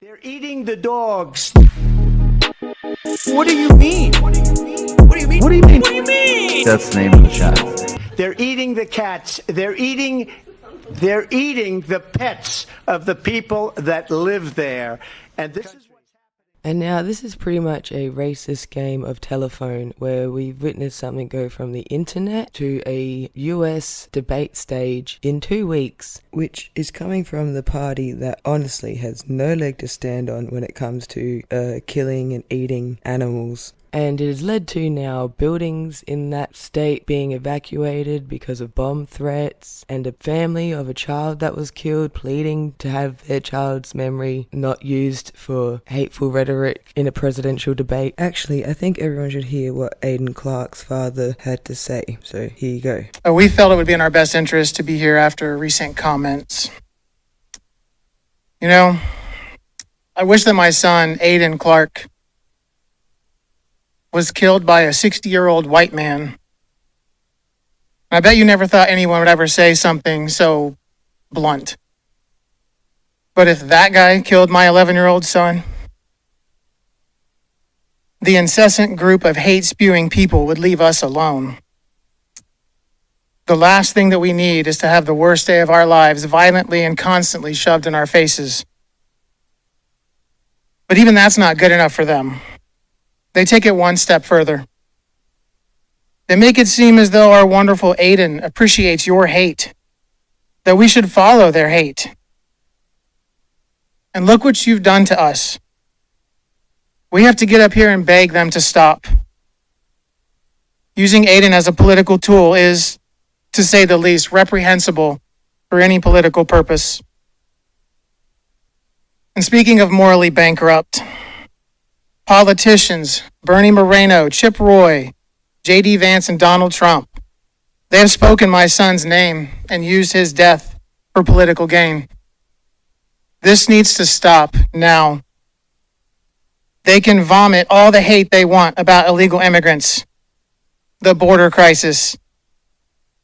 They're eating the dogs. What do you mean? What do you mean? What do you mean? What do you mean? What do you mean? That's the name of the chat. They're eating the cats. They're eating the pets of the people that live there. And this is And now this is pretty much a racist game of telephone where we've witnessed something go from the internet to a US debate stage in 2 weeks, which is coming from the party that honestly has no leg to stand on when it comes to killing and eating animals. And it has led to now buildings in that state being evacuated because of bomb threats, and a family of a child that was killed pleading to have their child's memory not used for hateful rhetoric in a presidential debate. Actually, I think everyone should hear what Aidan Clark's father had to say. So here you go. We felt it would be in our best interest to be here after recent comments. You know, I wish that my son, Aidan Clark, was killed by a 60-year-old white man. I bet you never thought anyone would ever say something so blunt. But if that guy killed my 11-year-old son, the incessant group of hate-spewing people would leave us alone. The last thing that we need is to have the worst day of our lives violently and constantly shoved in our faces. But even that's not good enough for them. They take it one step further. They make it seem as though our wonderful Aidan appreciates your hate, that we should follow their hate. And look what you've done to us. We have to get up here and beg them to stop. Using Aidan as a political tool is, to say the least, reprehensible for any political purpose. And speaking of morally bankrupt, politicians, Bernie Moreno, Chip Roy, J.D. Vance, and Donald Trump, they have spoken my son's name and used his death for political gain. This needs to stop now. They can vomit all the hate they want about illegal immigrants, the border crisis,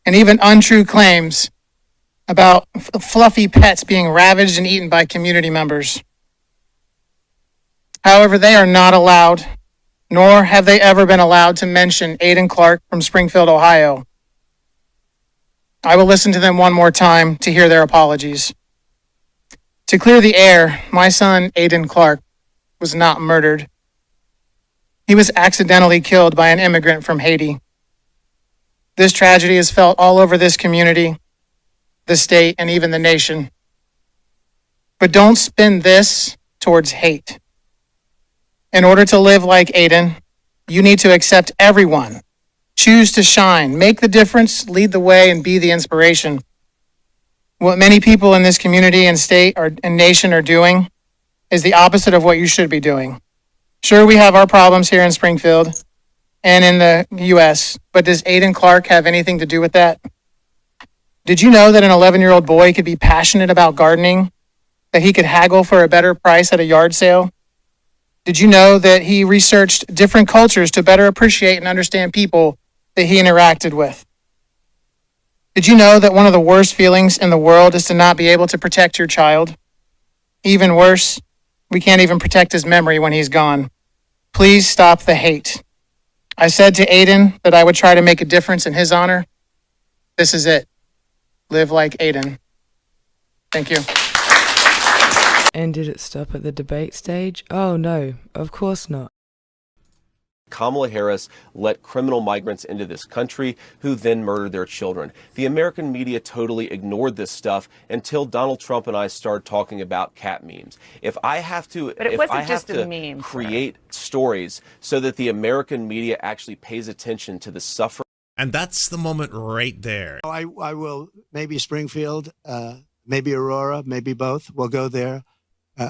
and even untrue claims about fluffy pets being ravaged and eaten by community members. However, they are not allowed, nor have they ever been allowed to mention Aidan Clark from Springfield, Ohio. I will listen to them one more time to hear their apologies. To clear the air, my son, Aidan Clark, was not murdered. He was accidentally killed by an immigrant from Haiti. This tragedy is felt all over this community, the state, and even the nation. But don't spin this towards hate. In order to live like Aidan, you need to accept everyone, choose to shine, make the difference, lead the way, and be the inspiration. What many people in this community and state and nation are doing is the opposite of what you should be doing. Sure, we have our problems here in Springfield and in the U.S., but does Aidan Clark have anything to do with that? Did you know that an 11-year-old boy could be passionate about gardening, that he could haggle for a better price at a yard sale? Did you know that he researched different cultures to better appreciate and understand people that he interacted with? Did you know that one of the worst feelings in the world is to not be able to protect your child? Even worse, we can't even protect his memory when he's gone. Please stop the hate. I said to Aidan that I would try to make a difference in his honor. This is it. Live like Aidan. Thank you. And did it stop at the debate stage? Oh no, of course not. Kamala Harris let criminal migrants into this country who then murdered their children. The American media totally ignored this stuff until Donald Trump and I started talking about cat memes. If I have to, create stories so that the American media actually pays attention to the suffering. And that's the moment right there. I will, maybe Springfield, maybe Aurora, maybe both. We'll go there.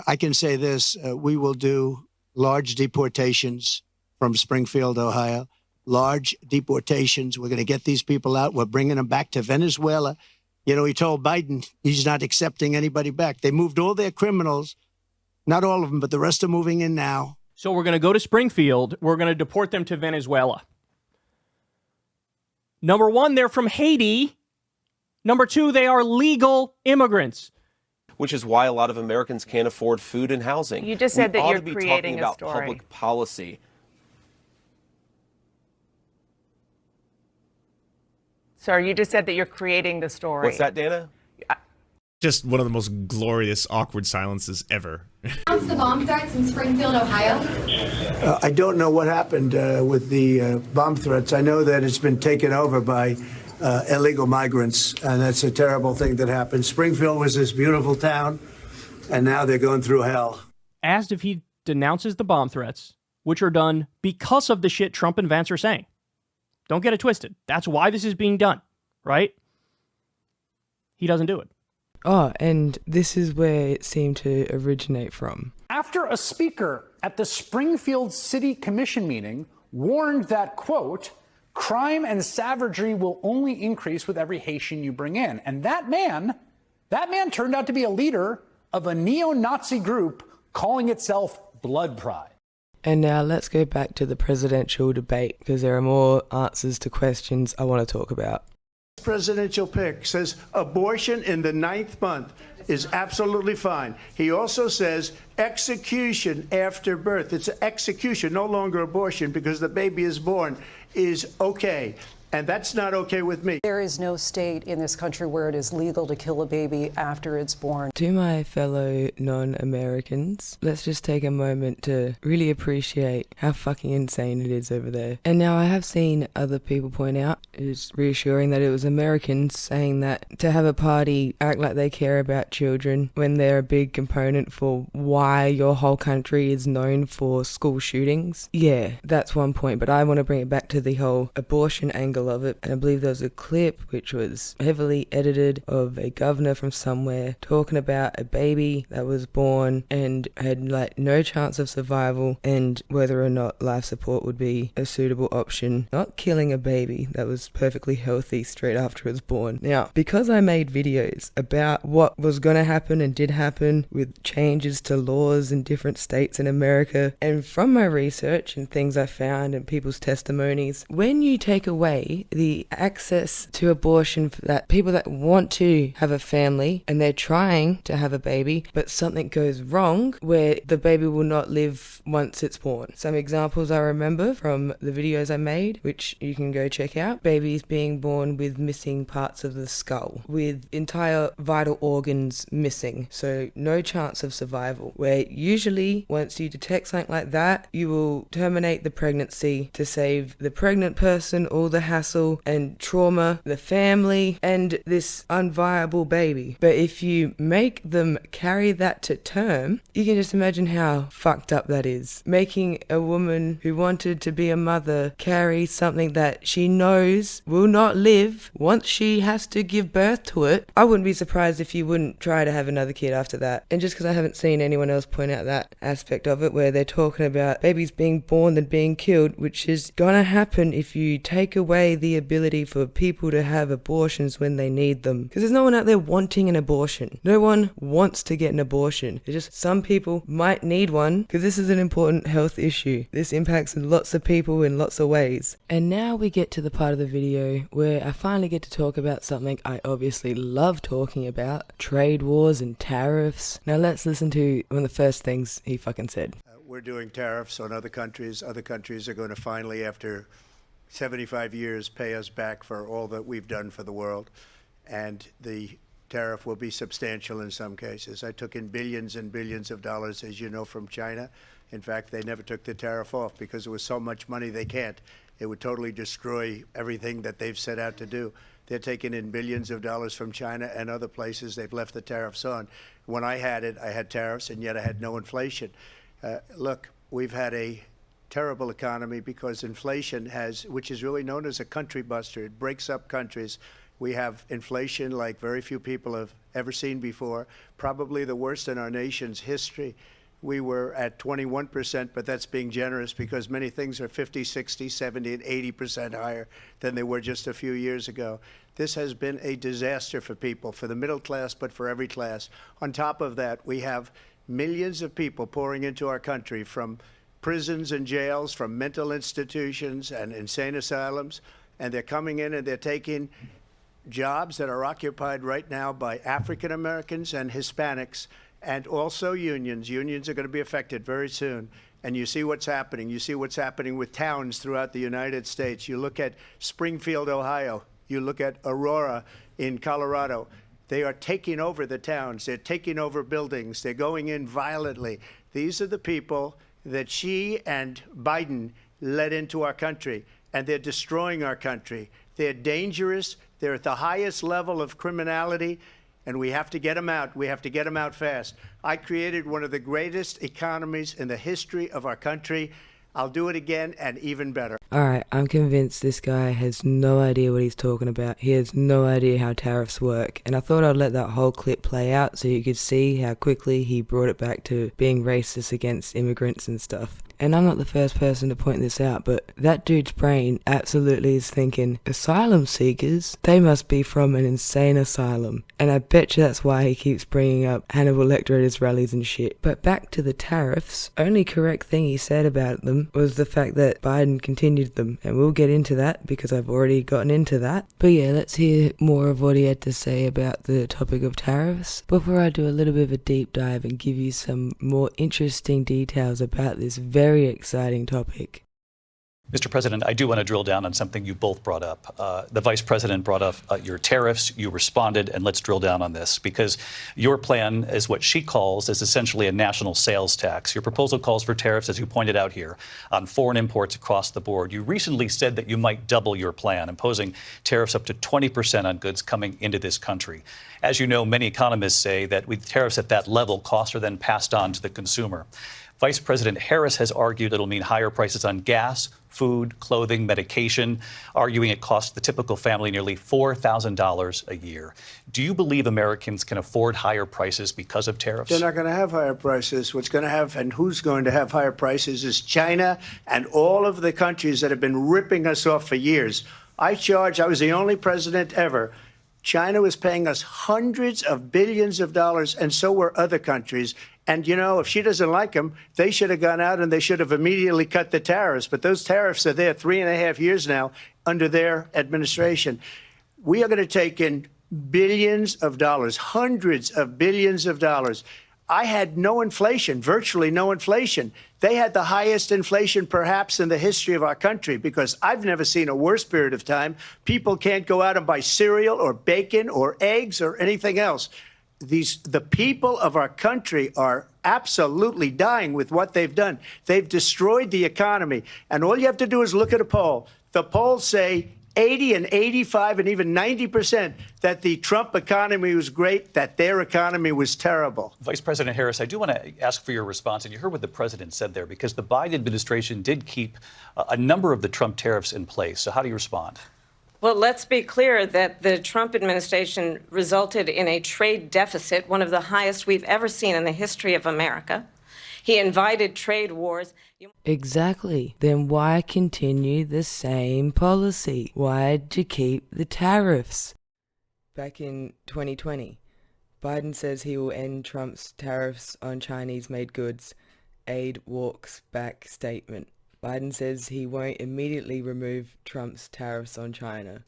I can say this, we will do large deportations from Springfield, Ohio, large deportations. We're going to get these people out. We're bringing them back to Venezuela. You know, he told Biden he's not accepting anybody back. They moved all their criminals, not all of them, but the rest are moving in now. So we're going to go to Springfield. We're going to deport them to Venezuela. Number one, they're from Haiti. Number two, they are legal immigrants. which is why a lot of Americans can't afford food and housing. You just said we that ought you're to be creating talking a about story. public policy. Sir, you just said that you're creating the story. What's that, Dana? Just one of the most glorious, awkward silences ever. Announced the bomb threats in Springfield, Ohio. I don't know what happened with the bomb threats. I know that it's been taken over by illegal migrants, and that's a terrible thing that happened. Springfield was this beautiful town, and now they're going through hell. Asked if he denounces the bomb threats, which are done because of the shit Trump and Vance are saying. Don't get it twisted. That's why this is being done, right? He doesn't do it. Oh, and this is where it seemed to originate from. After a speaker at the Springfield City Commission meeting warned that, quote, crime and savagery will only increase with every Haitian you bring in. And that man turned out to be a leader of a neo-Nazi group calling itself Blood Pride. And now let's go back to the presidential debate, because there are more answers to questions I want to talk about. Presidential pick says abortion in the 9th month is absolutely fine. He also says execution after birth. It's execution, no longer abortion, because the baby is born, is okay. And that's not okay with me. There is no state in this country where it is legal to kill a baby after it's born. To my fellow non-Americans, let's just take a moment to really appreciate how fucking insane it is over there. And now I have seen other people point out, it's reassuring that it was Americans saying that to have a party act like they care about children when they're a big component for why your whole country is known for school shootings. Yeah, that's one point, but I want to bring it back to the whole abortion angle of it. And I believe there was a clip which was heavily edited of a governor from somewhere talking about a baby that was born and had like no chance of survival, and whether or not life support would be a suitable option. Not killing a baby that was perfectly healthy straight after it was born. Now, because I made videos about what was going to happen and did happen with changes to laws in different states in America, and from my research and things I found and people's testimonies, when you take away the access to abortion for that people that want to have a family and they're trying to have a baby, but something goes wrong where the baby will not live once it's born. Some examples I remember from the videos I made, which you can go check out: babies being born with missing parts of the skull, with entire vital organs missing, so no chance of survival, where usually once you detect something like that, you will terminate the pregnancy to save the pregnant person all the hassle and trauma, the family, and this unviable baby. But if you make them carry that to term, you can just imagine how fucked up that is. Making a woman who wanted to be a mother carry something that she knows will not live once she has to give birth to it. I wouldn't be surprised if you wouldn't try to have another kid after that. And just because I haven't seen anyone else point out that aspect of it, where they're talking about babies being born and being killed, which is gonna happen if you take away the ability for people to have abortions when they need them. Because there's no one out there wanting an abortion. No one wants to get an abortion. It's just some people might need one because this is an important health issue. This impacts lots of people in lots of ways. And now we get to the part of the video where I finally get to talk about something I obviously love talking about: trade wars and tariffs. Now let's listen to one of the first things he fucking said. We're doing tariffs on other countries. Other countries are going to finally, after 75 years, pay us back for all that we've done for the world. And the tariff will be substantial in some cases. I took in billions and billions of dollars, as you know, from China. In fact, they never took the tariff off because it was so much money they can't. It would totally destroy everything that they've set out to do. They're taking in billions of dollars from China and other places. They've left the tariffs on. When I had it, I had tariffs, and yet I had no inflation. Look, we've had a terrible economy because inflation which is really known as a country buster. It breaks up countries. We have inflation like very few people have ever seen before, probably the worst in our nation's history. We were at 21%, but that's being generous because many things are 50, 60, 70, and 80% higher than they were just a few years ago. This has been a disaster for people, for the middle class, but for every class. On top of that, we have millions of people pouring into our country from prisons and jails, from mental institutions and insane asylums, and they're coming in and they're taking jobs that are occupied right now by African Americans and Hispanics, and also unions. Unions are going to be affected very soon. And you see what's happening. You see what's happening with towns throughout the United States. You look at Springfield, Ohio. You look at Aurora in Colorado. They are taking over the towns. They're taking over buildings. They're going in violently. These are the people that Xi and Biden led into our country, and they're destroying our country. They're dangerous. They're at the highest level of criminality, and we have to get them out. We have to get them out fast. I created one of the greatest economies in the history of our country. I'll do it again and even better. Alright, I'm convinced this guy has no idea what he's talking about. He has no idea how tariffs work. And I thought I'd let that whole clip play out so you could see how quickly he brought it back to being racist against immigrants and stuff. And I'm not the first person to point this out, but that dude's brain absolutely is thinking, asylum seekers? They must be from an insane asylum. And I bet you that's why he keeps bringing up Hannibal Lecter at his rallies and shit. But back to the tariffs, only correct thing he said about them was the fact that Biden continued them. And we'll get into that because I've already gotten into that. But yeah, let's hear more of what he had to say about the topic of tariffs before I do a little bit of a deep dive and give you some more interesting details about this very exciting topic. Mr. President, I do want to drill down on something you both brought up. The Vice President brought up your tariffs. You responded, and let's drill down on this because your plan is what she calls is essentially a national sales tax. Your proposal calls for tariffs, as you pointed out here, on foreign imports across the board. You recently said that you might double your plan, imposing tariffs up to 20% on goods coming into this country. As you know, many economists say that with tariffs at that level, costs are then passed on to the consumer. Vice President Harris has argued it'll mean higher prices on gas, food, clothing, medication, arguing it costs the typical family nearly $4,000 a year. Do you believe Americans can afford higher prices because of tariffs? They're not going to have higher prices. What's going to have and who's going to have higher prices is China and all of the countries that have been ripping us off for years. I was the only president ever. China was paying us hundreds of billions of dollars, and so were other countries. And, you know, if she doesn't like them, they should have gone out and they should have immediately cut the tariffs. But those tariffs are there 3.5 years now under their administration. We are going to take in billions of dollars, hundreds of billions of dollars. I had no inflation, virtually no inflation. They had the highest inflation perhaps in the history of our country because I've never seen a worse period of time. People can't go out and buy cereal or bacon or eggs or anything else. The people of our country are absolutely dying with what they've done. They've destroyed the economy. And all you have to do is look at a poll. The polls say 80 and 85 and even 90% that the Trump economy was great, that their economy was terrible. Vice President Harris, I do want to ask for your response. And you heard what the president said there, because the Biden administration did keep a number of the Trump tariffs in place. So how do you respond? Well, let's be clear that the Trump administration resulted in a trade deficit, one of the highest we've ever seen in the history of America. He invited trade wars. Exactly. Then why continue the same policy? Why'd you keep the tariffs? Back in 2020, Biden says he will end Trump's tariffs on Chinese-made goods. Aide walks back statement. Biden says he won't immediately remove Trump's tariffs on China.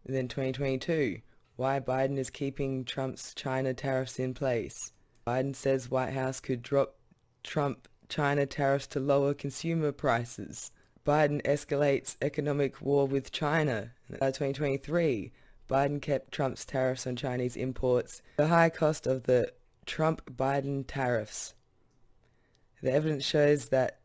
And then 2022, why Biden is keeping Trump's China tariffs in place. Biden says White House could drop Trump China tariffs to lower consumer prices. Biden escalates economic war with China. 2023, Biden kept Trump's tariffs on Chinese imports. The high cost of the Trump-Biden tariffs. The evidence shows that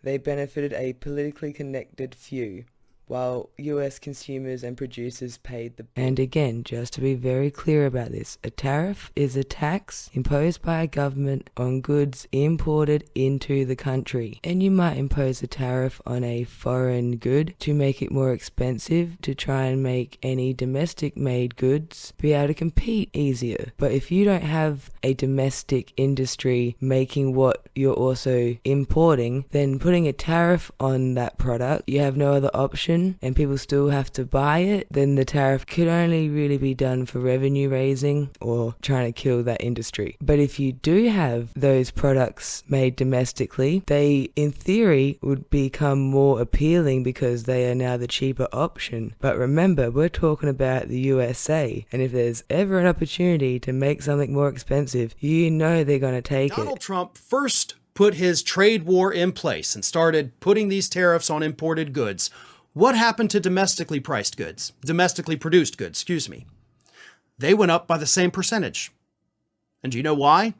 they benefited a politically connected few, while US consumers and producers paid the... And again, just to be very clear about this, a tariff is a tax imposed by a government on goods imported into the country. And you might impose a tariff on a foreign good to make it more expensive, to try and make any domestic made goods be able to compete easier. But if you don't have a domestic industry making what you're also importing, then putting a tariff on that product, you have no other option option and people still have to buy it, then the tariff could only really be done for revenue raising or trying to kill that industry. But if you do have those products made domestically, they in theory would become more appealing because they are now the cheaper option. But remember, we're talking about the USA, and if there's ever an opportunity to make something more expensive, you know they're going to take it. Donald Trump first put his trade war in place and started putting these tariffs on imported goods. What happened to domestically priced goods? Domestically produced goods, excuse me. They went up by the same percentage. And do you know why?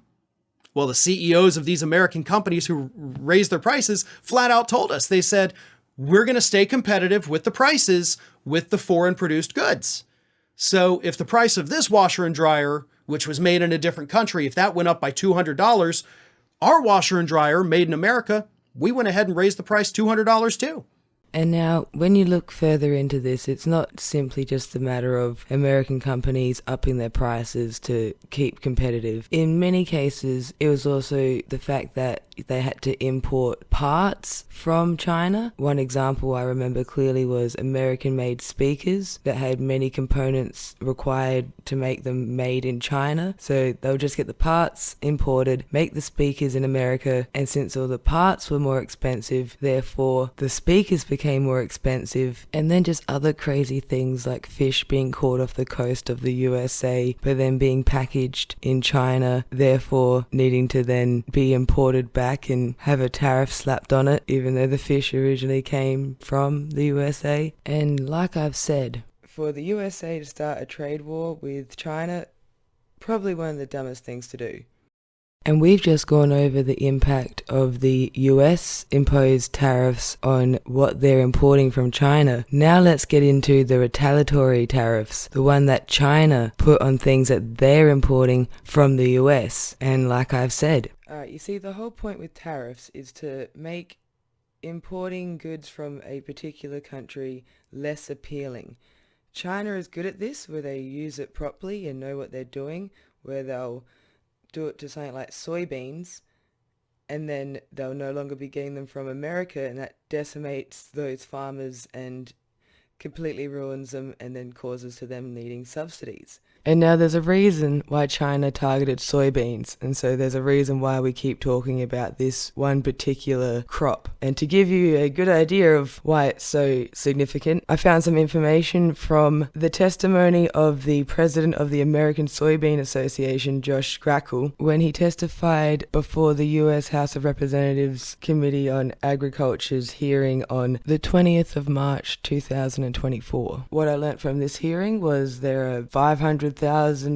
Well, the CEOs of these American companies who raised their prices flat out told us. They said, we're going to stay competitive with the prices with the foreign produced goods. So if the price of this washer and dryer, which was made in a different country, if that went up by $200, our washer and dryer made in America, we went ahead and raised the price $200 too. And now, when you look further into this, it's not simply just a matter of American companies upping their prices to keep competitive. In many cases, it was also the fact that they had to import parts from China. One example I remember clearly was American-made speakers that had many components required to make them made in China. So they'll just get the parts imported, make the speakers in America, and since all the parts were more expensive, therefore the speakers became more expensive, and then just other crazy things like fish being caught off the coast of the USA but then being packaged in China, therefore needing to then be imported back and have a tariff slapped on it even though the fish originally came from the USA. And like I've said, for the USA to start a trade war with China, probably one of the dumbest things to do. And we've just gone over the impact of the US imposed tariffs on what they're importing from China. Now let's get into the retaliatory tariffs, the one that China put on things that they're importing from the US. And like I've said, you see, the whole point with tariffs is to make importing goods from a particular country less appealing. China is good at this, where they use it properly and know what they're doing, where they'll do it to something like soybeans, and then they'll no longer be getting them from America, and that decimates those farmers and completely ruins them and then causes to them needing subsidies. And now there's a reason why China targeted soybeans, and so there's a reason why we keep talking about this one particular crop. And to give you a good idea of why it's so significant, I found some information from the testimony of the president of the American Soybean Association, Josh Grackle, when he testified before the US House of Representatives Committee on Agriculture's hearing on the 20th of March 2024. What I learnt from this hearing was there are 500,000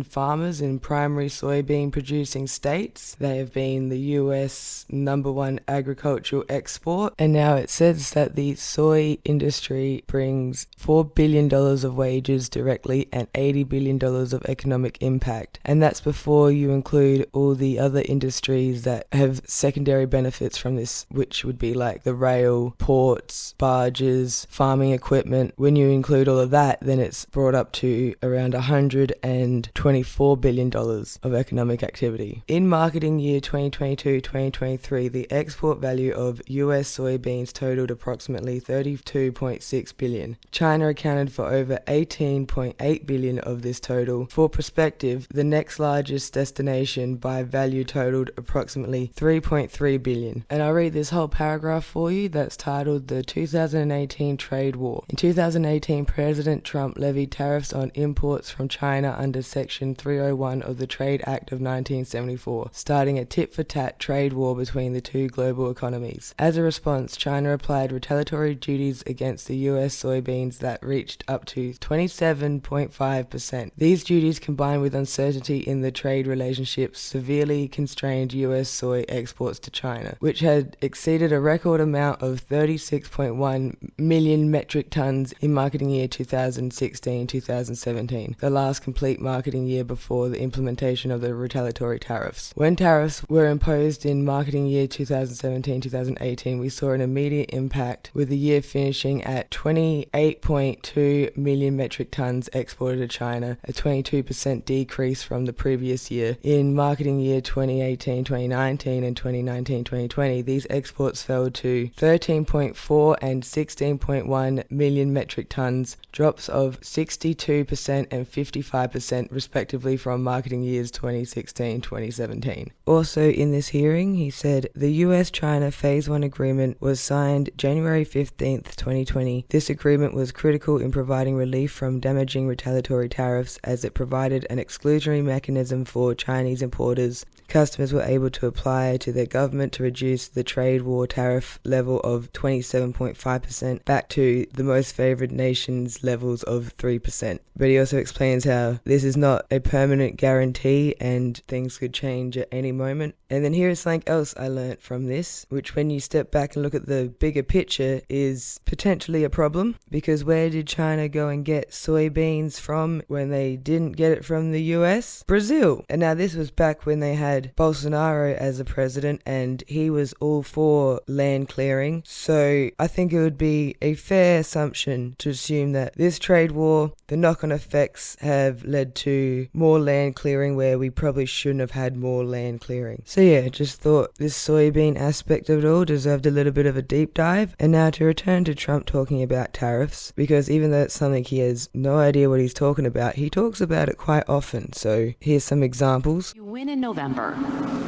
farmers in primary soybean producing states. They have been the US #1 agricultural export, and now it says that the soy industry brings $4 billion of wages directly and $80 billion of economic impact. And that's before you include all the other industries that have secondary benefits from this, which would be like the rail, ports, barges, farming equipment. When you include all of that, then it's brought up to around $124 billion of economic activity. In marketing year 2022-2023, the export value of US soybeans totaled approximately $32.6 billion. China accounted for over $18.8 billion of this total. For perspective, the next largest destination by value totaled approximately $3.3 billion. And I'll read this whole paragraph for you that's titled The 2018 Trade War. In 2018, President Trump levied tariffs on imports from China under Section 301 of the Trade Act of 1974, starting a tit-for-tat trade war between the two global economies. As a response, China applied retaliatory duties against the US soybeans that reached up to 27.5%. These duties, combined with uncertainty in the trade relationship, severely constrained US soy exports to China, which had exceeded a record amount of 36.1 million metric tons in marketing year 2016-2017, the last complete complete marketing year before the implementation of the retaliatory tariffs. When tariffs were imposed in marketing year 2017-2018, we saw an immediate impact, with the year finishing at 28.2 million metric tons exported to China, a 22% decrease from the previous year. In marketing year 2018-2019 and 2019-2020, these exports fell to 13.4 and 16.1 million metric tons, drops of 62% and 55% respectively from marketing years 2016-2017. Also in this hearing, he said the US-China Phase 1 agreement was signed January 15th, 2020. This agreement was critical in providing relief from damaging retaliatory tariffs, as it provided an exclusionary mechanism for Chinese importers. Customers were able to apply to their government to reduce the trade war tariff level of 27.5% back to the most favored nation's levels of 3%. But he also explains how this is not a permanent guarantee and things could change at any moment. And then here is something else I learnt from this, which when you step back and look at the bigger picture is potentially a problem, because where did China go and get soybeans from when they didn't get it from the US? Brazil. And now this was back when they had Bolsonaro as the president, and he was all for land clearing. So I think it would be a fair assumption to assume that this trade war, the knock-on effects have led to more land clearing where we probably shouldn't have had more land clearing. So yeah, just thought this soybean aspect of it all deserved a little bit of a deep dive. And now to return to Trump talking about tariffs, because even though it's something he has no idea what he's talking about, he talks about it quite often. So here's some examples. You win in November.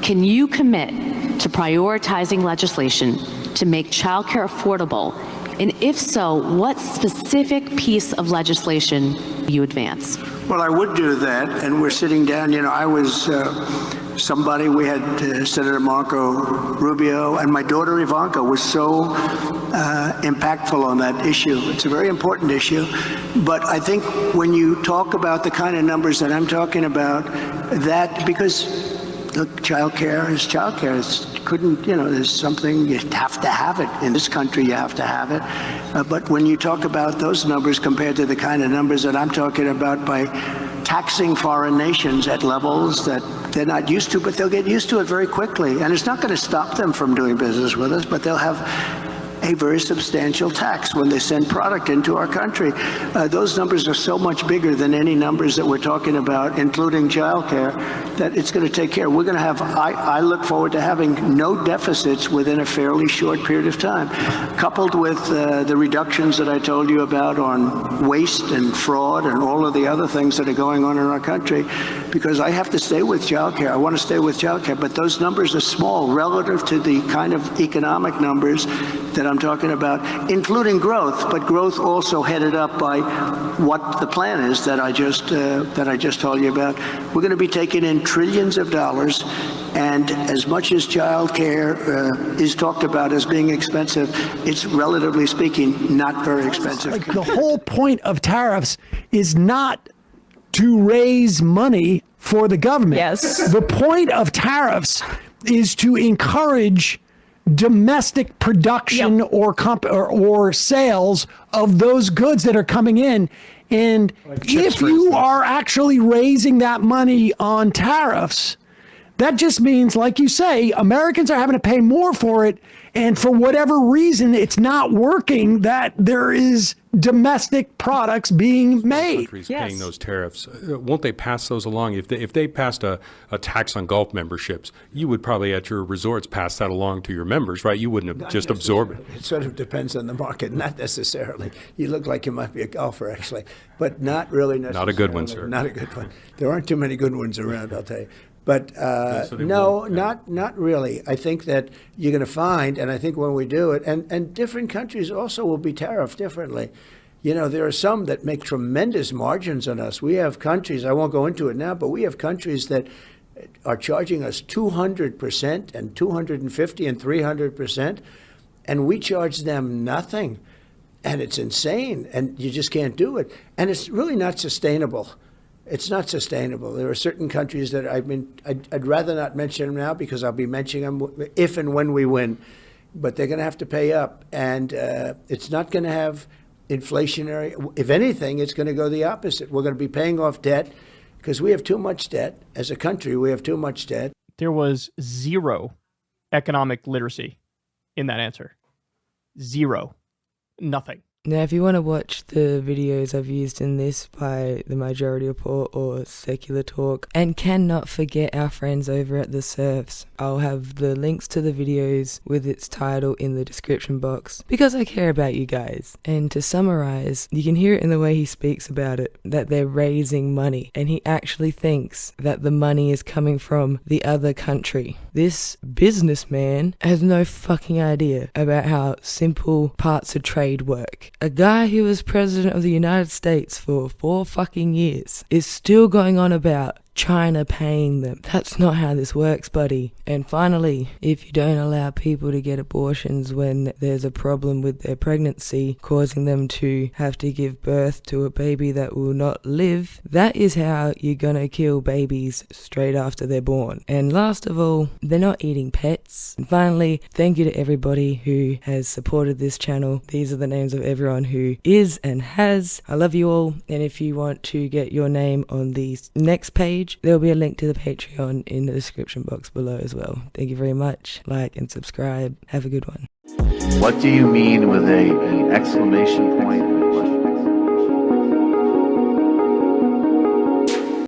Can you commit to prioritizing legislation to make childcare affordable? And if so, what specific piece of legislation do you advance? Well, I would do that, and we're sitting down. You know, I was somebody, we had Senator Marco Rubio, and my daughter Ivanka was so impactful on that issue. It's a very important issue, but I think when you talk about the kind of numbers that I'm talking about, that, because look, childcare is childcare. There's something, you have to have it. In this country, you have to have it. But when you talk about those numbers compared to the kind of numbers that I'm talking about by taxing foreign nations at levels that they're not used to, but they'll get used to it very quickly. And it's not going to stop them from doing business with us, but they'll have a very substantial tax when they send product into our country. Those numbers are so much bigger than any numbers that we're talking about, including childcare, that it's going to take care. We're going to have, I look forward to having no deficits within a fairly short period of time, coupled with the reductions that I told you about on waste and fraud and all of the other things that are going on in our country, because I have to stay with childcare. I want to stay with childcare, but those numbers are small relative to the kind of economic numbers that I'm talking about, including growth, but growth also headed up by what the plan is that I just told you about. We're going to be taking in trillions of dollars, and as much as child care is talked about as being expensive, it's relatively speaking not very expensive. Like the whole point of tariffs is not to raise money for the government. Yes. The point of tariffs is to encourage domestic production or sales of those goods that are coming in. And if you are actually raising that money on tariffs, that just means, like you say, Americans are having to pay more for it. And for whatever reason, it's not working, that there is domestic products being made. Countries paying those tariffs. Won't they pass those along? If they passed a tax on golf memberships, you would probably at your resorts pass that along to your members, right? You wouldn't have just absorbed it. It sort of depends on the market, not necessarily. You look like you might be a golfer, actually, but not really necessarily. Not a good one, sir. Not a good one. There aren't too many good ones around, I'll tell you. But no, not really. I think that you're going to find, and I think when we do it, and different countries also will be tariffed differently. You know, there are some that make tremendous margins on us. We have countries, I won't go into it now, but we have countries that are charging us 200% and 250 and 300%, and we charge them nothing. And it's insane, and you just can't do it. And it's really not sustainable. It's not sustainable. There are certain countries that I'd rather not mention them now because I'll be mentioning them if and when we win. But they're going to have to pay up. And it's not going to have inflationary. If anything, it's going to go the opposite. We're going to be paying off debt, because we have too much debt. As a country, we have too much debt. There was zero economic literacy in that answer. Zero. Nothing. Now, if you want to watch the videos I've used in this by the Majority Report or Secular Talk, and cannot forget our friends over at the Serfs, I'll have the links to the videos with its title in the description box, because I care about you guys. And to summarize, you can hear it in the way he speaks about it, that they're raising money, and he actually thinks that the money is coming from the other country. This businessman has no fucking idea about how simple parts of trade work. A guy who was president of the United States for 4 fucking years is still going on about China paying them. That's not how this works, buddy. And finally, if you don't allow people to get abortions when there's a problem with their pregnancy, causing them to have to give birth to a baby that will not live, that is how you're gonna kill babies straight after they're born. And last of all, they're not eating pets. And finally, thank you to everybody who has supported this channel. These are the names of everyone who is and has. I love you all. And if you want to get your name on the next page, there'll be a link to the Patreon in the description box below as well. Thank you very much. Like and subscribe. Have a good one. What do you mean with an exclamation point